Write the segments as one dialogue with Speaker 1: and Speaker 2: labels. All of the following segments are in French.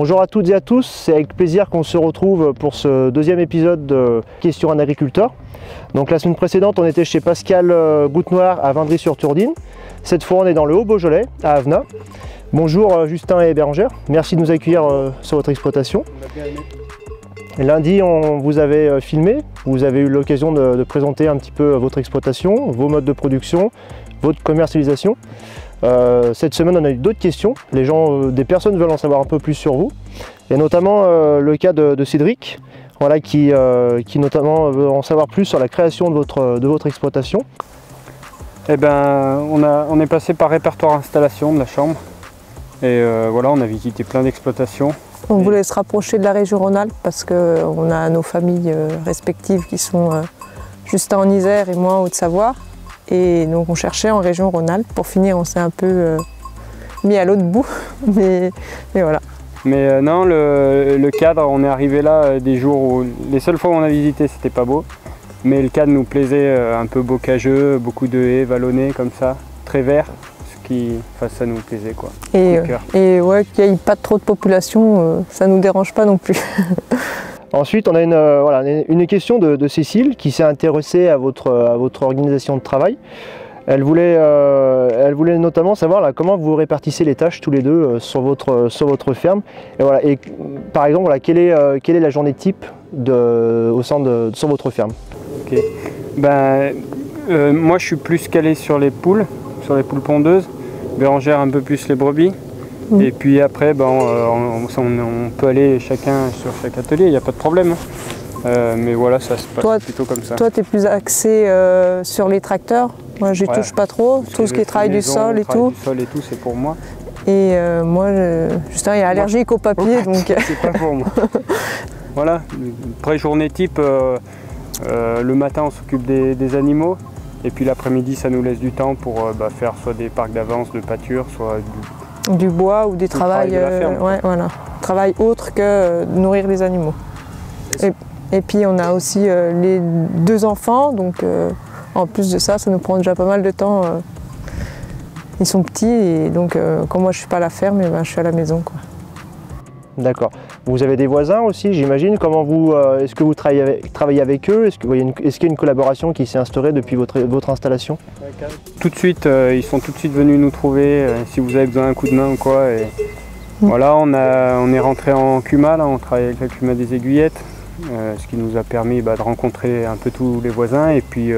Speaker 1: Bonjour à toutes et à tous, c'est avec plaisir qu'on se retrouve pour ce deuxième épisode de Questions un agriculteur. Donc la semaine précédente, on était chez Pascal Goutte-Noire à Vindry-sur-Turdine. Cette fois, on est dans le Haut-Beaujolais, à Avenat. Bonjour Justin et Bérengère, merci de nous accueillir sur votre exploitation. Lundi, on vous avait filmé, vous avez eu l'occasion de présenter un petit peu votre exploitation, vos modes de production, votre commercialisation. Cette semaine, on a eu d'autres questions. Des personnes veulent en savoir un peu plus sur vous. Et notamment le cas de Cédric, voilà, qui notamment veut en savoir plus sur la création de votre exploitation.
Speaker 2: Eh ben, on est passé par répertoire installation de la chambre. Et voilà, on a visité plein d'exploitations.
Speaker 3: On voulait se rapprocher de la région Rhône-Alpes parce qu'on a nos familles respectives qui sont Justin en Isère et moi en Haute-Savoie. Et donc on cherchait en région Rhône-Alpes. Pour finir, on s'est un peu mis à l'autre bout, mais voilà. Mais
Speaker 2: non, le cadre, on est arrivé là des jours où les seules fois où on a visité, c'était pas beau. Mais le cadre nous plaisait, un peu bocageux, beaucoup de haies vallonnées comme ça, très vert. Ça nous plaisait quoi.
Speaker 3: Et ouais, qu'il n'y ait pas trop de population, ça ne nous dérange pas non plus.
Speaker 1: Ensuite, on a une question de Cécile qui s'est intéressée à votre organisation de travail. Elle voulait notamment savoir là, comment vous répartissez les tâches tous les deux sur votre ferme. Et par exemple, voilà, quelle est la journée type sur votre ferme?
Speaker 2: Okay. Moi, je suis plus calé sur les poules pondeuses. Bérengère un peu plus les brebis. Et puis après, on peut aller chacun sur chaque atelier, il n'y a pas de problème. Mais voilà, ça se passe plutôt comme ça.
Speaker 3: Toi, tu es plus axé sur les tracteurs. Moi, je n'y touche pas trop. Tout ce qui est travail du sol et tout.
Speaker 2: C'est pour moi.
Speaker 3: Et moi, Justin est allergique au papier, donc...
Speaker 2: C'est pas pour moi. Voilà, après journée type, le matin, on s'occupe des animaux. Et puis l'après-midi, ça nous laisse du temps pour faire soit des parcs d'avance de pâture, soit
Speaker 3: du bois ou des travail de la ferme. Ouais, voilà. Travail autre que nourrir les animaux. Et puis on a aussi les 2 enfants, donc en plus de ça, ça nous prend déjà pas mal de temps. Ils sont petits et donc quand moi je suis pas à la ferme, je suis à la maison, quoi.
Speaker 1: D'accord. Vous avez des voisins aussi, j'imagine. Est-ce que vous travaillez avec eux? Est-ce qu'il y a une collaboration qui s'est instaurée depuis votre installation?
Speaker 2: Tout de suite, ils sont tout de suite venus nous trouver si vous avez besoin d'un coup de main ou quoi. Et voilà, on est rentré en CUMA, là, on travaille avec la CUMA des Aiguillettes, ce qui nous a permis de rencontrer un peu tous les voisins et puis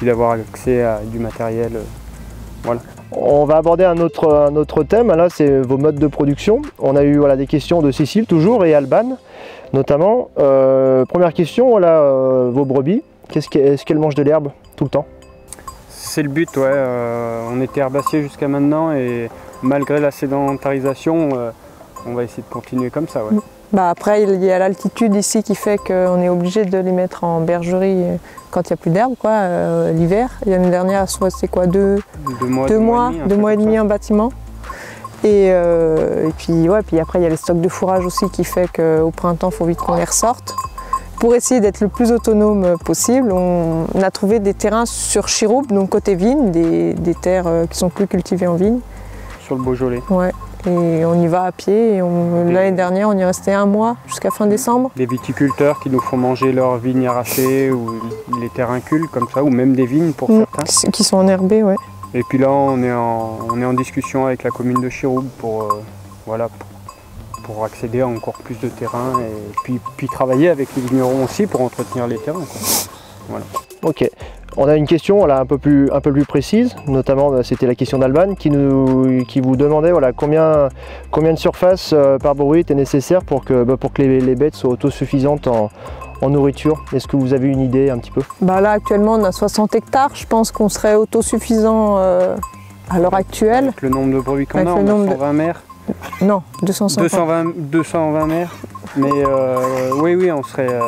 Speaker 2: d'avoir accès à du matériel. Voilà.
Speaker 1: On va aborder un autre thème, là c'est vos modes de production. On a eu des questions de Cécile toujours et Alban notamment. Première question, vos brebis, est-ce qu'elles mangent de l'herbe tout le temps?
Speaker 2: C'est le but, ouais. On était herbacier jusqu'à maintenant et malgré la sédentarisation, on va essayer de continuer comme ça. Ouais.
Speaker 3: Après, il y a l'altitude ici qui fait qu'on est obligé de les mettre en bergerie quand il n'y a plus d'herbe, l'hiver. L'année dernière, c'est quoi, deux mois et demi en bâtiment. Et puis après, il y a les stocks de fourrage aussi qui fait qu'au printemps, il faut vite qu'on les ressorte. Pour essayer d'être le plus autonome possible, on a trouvé des terrains sur Chirouble, donc côté vigne, des terres qui sont plus cultivées en vigne.
Speaker 2: Sur le Beaujolais.
Speaker 3: Ouais. Et on y va à pied. L'année dernière, on y restait 1 mois jusqu'à fin décembre.
Speaker 2: Des viticulteurs qui nous font manger leurs vignes arrachées ou les terrains cultes comme ça, ou même des vignes pour certains.
Speaker 3: Qui sont enherbées, ouais.
Speaker 2: Et puis là, on est en discussion avec la commune de Chirouble pour accéder à encore plus de terrain et puis travailler avec les vignerons aussi pour entretenir les terrains, quoi. Voilà.
Speaker 1: Ok. On a une question un peu plus précise, notamment c'était la question d'Alban qui vous demandait combien de surface par brouette est nécessaire pour que les bêtes soient autosuffisantes en nourriture. Est-ce que vous avez une idée un petit peu?
Speaker 3: Là actuellement on a 60 hectares, je pense qu'on serait autosuffisant à l'heure actuelle.
Speaker 2: Avec le nombre de brebis qu'on a, on a 120 mères.
Speaker 3: Non, 250.
Speaker 2: 220 mères, mais oui, on serait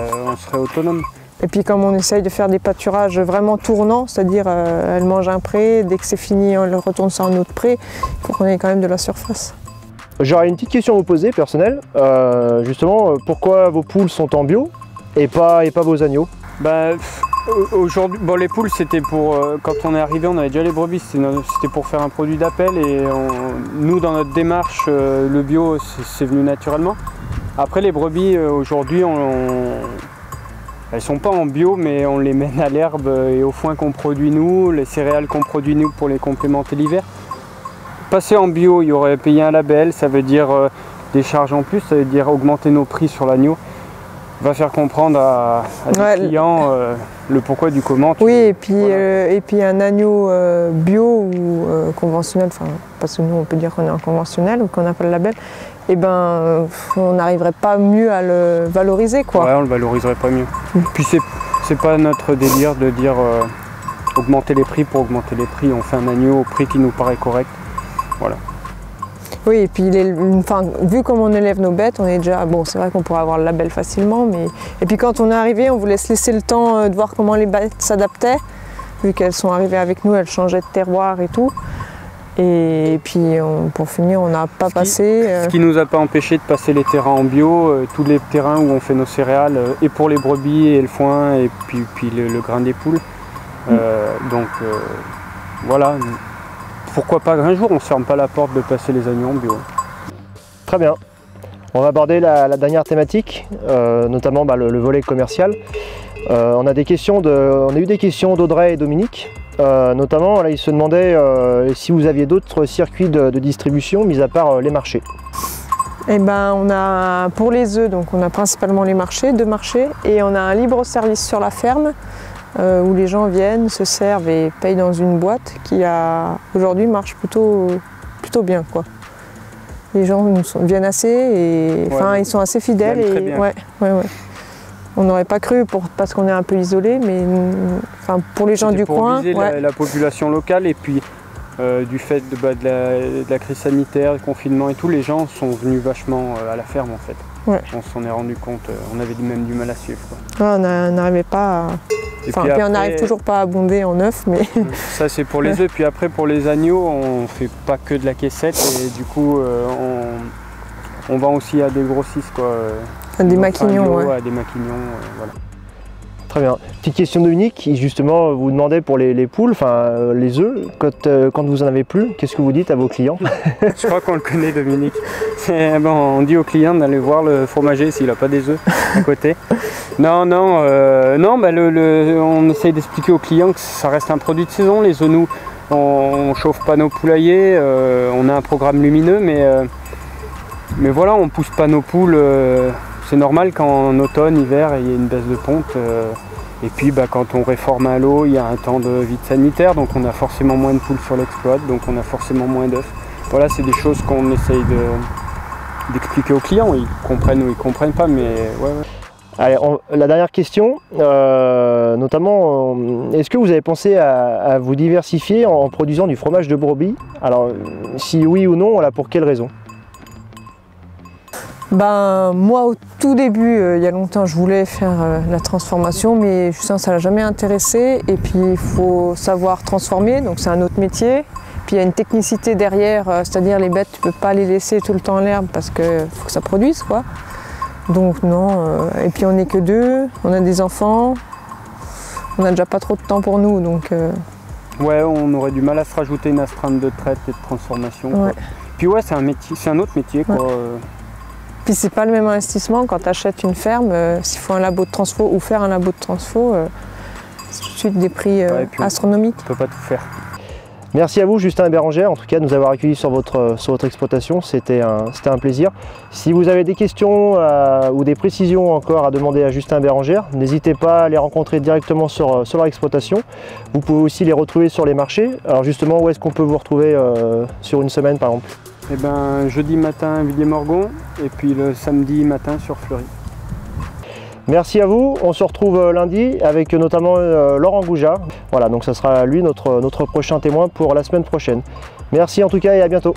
Speaker 2: autonome.
Speaker 3: Et puis comme on essaye de faire des pâturages vraiment tournants, c'est-à-dire elle mange un pré, dès que c'est fini on le retourne sur un autre pré, il faut qu'on ait quand même de la surface.
Speaker 1: J'aurais une petite question à vous poser personnelle, justement pourquoi vos poules sont en bio et pas vos agneaux?
Speaker 2: Aujourd'hui, bon, les poules, c'était pour, quand on est arrivé, on avait déjà les brebis, c'était pour faire un produit d'appel et nous, dans notre démarche, le bio, c'est venu naturellement. Après, les brebis, aujourd'hui, elles sont pas en bio, mais on les mène à l'herbe et au foin qu'on produit nous, les céréales qu'on produit nous pour les complémenter l'hiver. Passer en bio, il y aurait payé un label, ça veut dire des charges en plus, ça veut dire augmenter nos prix sur l'agneau. Va faire comprendre à des clients le pourquoi du comment.
Speaker 3: Oui, et puis un agneau bio ou conventionnel, enfin parce que nous on peut dire qu'on est en conventionnel ou qu'on n'a pas le label, et ben on n'arriverait pas mieux à le valoriser, quoi.
Speaker 2: Ouais, on le valoriserait pas mieux. Puis c'est pas notre délire de dire augmenter les prix pour augmenter les prix. On fait un agneau au prix qui nous paraît correct. Voilà.
Speaker 3: Oui, et puis vu comme on élève nos bêtes, on est déjà, bon, c'est vrai qu'on pourrait avoir le label facilement, mais et puis quand on est arrivé, on voulait se laisser le temps de voir comment les bêtes s'adaptaient, vu qu'elles sont arrivées avec nous, elles changeaient de terroir et tout. Et puis pour finir, on n'a pas passé.
Speaker 2: Ce qui nous a pas empêché de passer les terrains en bio, tous les terrains où on fait nos céréales, et pour les brebis et le foin, et puis le grain des poules. Donc voilà. Pourquoi pas un jour, on ne se ferme pas la porte de passer les agneaux en bio.
Speaker 1: Très bien. On va aborder la dernière thématique, notamment le volet commercial. On a eu des questions d'Audrey et Dominique. Notamment, là, ils se demandaient si vous aviez d'autres circuits de distribution, mis à part les marchés.
Speaker 3: Eh ben, on a pour les œufs, donc on a principalement les marchés, 2 marchés, et on a un libre service sur la ferme. Où les gens viennent, se servent et payent dans une boîte qui aujourd'hui marche plutôt bien, quoi. Les gens viennent assez et ils sont assez fidèles et on n'aurait pas cru parce qu'on est un peu isolé, mais pour les gens du coin.
Speaker 2: Pour viser la population locale et puis du fait de la crise sanitaire, du confinement et tout, les gens sont venus vachement à la ferme en fait. Ouais. On s'en est rendu compte, on avait même du mal à suivre, quoi.
Speaker 3: Ouais, on n'arrivait pas à... Puis on n'arrive toujours pas à abonder en œufs, mais...
Speaker 2: Ça c'est pour les œufs, puis après pour les agneaux, on fait pas que de la caissette et du coup on vend aussi à des grossistes, quoi.
Speaker 3: À des maquignons,
Speaker 2: à des maquignons, voilà.
Speaker 1: Très bien. Petite question de Dominique, justement vous demandez pour les poules, les œufs, quand vous en avez plus, qu'est-ce que vous dites à vos clients?
Speaker 2: Je crois qu'on le connaît, Dominique. Bon, on dit aux clients d'aller voir le fromager s'il n'a pas des œufs à côté. Non, on essaye d'expliquer aux clients que ça reste un produit de saison. Les œufs, nous, on chauffe pas nos poulaillers, on a un programme lumineux, mais voilà, on pousse pas nos poules. C'est normal qu'en automne, hiver, il y ait une baisse de ponte. Et puis quand on réforme un lot, il y a un temps de vide sanitaire, donc on a forcément moins de poules sur l'exploit, donc on a forcément moins d'œufs. Voilà, c'est des choses qu'on essaye d'expliquer aux clients. Ils comprennent ou ils comprennent pas, mais ouais.
Speaker 1: Allez, la dernière question, notamment, est-ce que vous avez pensé à vous diversifier en produisant du fromage de brebis? Alors, si oui ou non, voilà, pour quelle raison?
Speaker 3: Moi au tout début, il y a longtemps, je voulais faire la transformation, mais Justin ça l'a jamais intéressé. Et puis il faut savoir transformer, donc c'est un autre métier. Puis il y a une technicité derrière, c'est-à-dire les bêtes, tu peux pas les laisser tout le temps en l'herbe parce qu'il faut que ça produise, quoi. Donc non, et puis on n'est que 2, on a des enfants, on n'a déjà pas trop de temps pour nous, donc...
Speaker 2: Ouais, on aurait du mal à se rajouter une astreinte de traite et de transformation, quoi. Puis ouais, c'est un métier, c'est un autre métier, quoi.
Speaker 3: Puis c'est pas le même investissement quand tu achètes une ferme, s'il faut un labo de transfo ou faire un labo de transfo, c'est tout de suite des prix astronomiques.
Speaker 2: On peut pas tout faire.
Speaker 1: Merci à vous Justin et Bérengère, en tout cas de nous avoir accueillis sur votre exploitation, c'était un plaisir. Si vous avez des questions ou des précisions encore à demander à Justin et Bérengère, n'hésitez pas à les rencontrer directement sur leur exploitation. Vous pouvez aussi les retrouver sur les marchés. Alors justement, où est-ce qu'on peut vous retrouver sur une semaine par exemple?
Speaker 2: Eh ben, jeudi matin à Villiers-Morgon et puis le samedi matin sur Fleury.
Speaker 1: Merci à vous, on se retrouve lundi avec notamment Laurent Goujat. Voilà, donc ça sera lui notre prochain témoin pour la semaine prochaine. Merci en tout cas et à bientôt.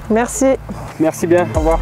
Speaker 3: Merci.
Speaker 2: Merci bien, au revoir.